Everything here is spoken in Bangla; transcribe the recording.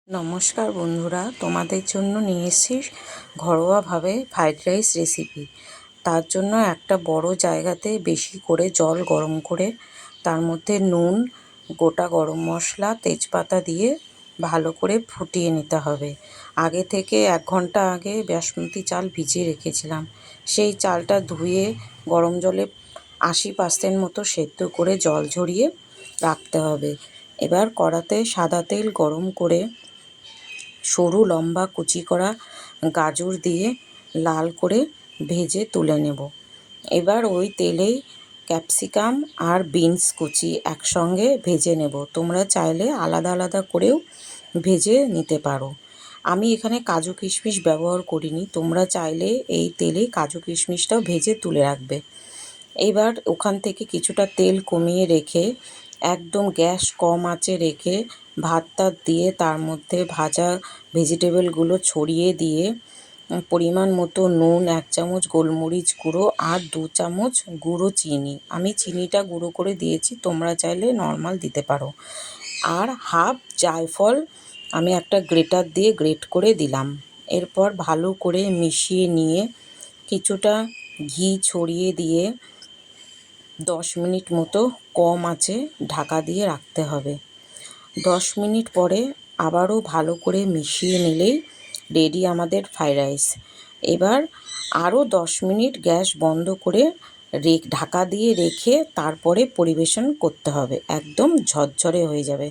নমস্কার বন্ধুরা, তোমাদের জন্য নিয়ে এসেছি ঘরোয়াভাবে ফ্রাইড রাইস রেসিপি। তার জন্য একটা বড় জায়গাতে বেশি করে জল গরম করে তার মধ্যে নুন, গোটা গরম মশলা, তেজপাতা দিয়ে ভালো করে ফুটিয়ে নিতে হবে। আগে থেকে 1 ঘন্টা আগে বাসমতি চাল ভিজিয়ে রেখেছিলাম। সেই চালটা ধুয়ে গরম জলে 80% মতো সেদ্ধ করে জল ঝরিয়ে রাখতে হবে। এবার কড়াতে সাদা তেল গরম করে সরু লম্বা কুচি করা গাজর দিয়ে লাল করে ভেজে তুলে নেব। এবার ওই তেলেই ক্যাপসিকাম আর বিনস কুচি একসঙ্গে ভেজে নেব। তোমরা চাইলে আলাদা আলাদা করেও ভেজে নিতে পারো। আমি এখানে কাজু কিশমিশ ব্যবহার করিনি, তোমরা চাইলে এই তেলে কাজু কিশমিশটাও ভেজে তুলে রাখবে। এবার ওখান থেকে কিছুটা তেল কমিয়ে রেখে একদম গ্যাস কম আঁচে রেখে ভাতটা দিয়ে তার মধ্যে ভাজা ভেজিটেবলগুলো ছড়িয়ে দিয়ে পরিমাণ মতো নুন, 1 চামচ গোলমরিচ গুঁড়ো আর 2 চামচ গুঁড়ো চিনি, আমি চিনিটা গুঁড়ো করে দিয়েছি, তোমরা চাইলে নর্মাল দিতে পারো, আর হাফ জায়ফল আমি একটা গ্রেটার দিয়ে গ্রেট করে দিলাম। এরপর ভালো করে মিশিয়ে নিয়ে কিছুটা ঘি ছড়িয়ে দিয়ে 10 মিনিট মতো কম আঁচে ঢাকা দিয়ে রাখতে হবে। 10 মিনিট পরে আবারও ভালো করে মিশিয়ে নিলেই রেডি আমাদের ফ্রাইড রাইস। এবার আরও 10 মিনিট গ্যাস বন্ধ করে ঢাকা দিয়ে রেখে তারপরে পরিবেশন করতে হবে, একদম ঝরঝরে হয়ে যাবে।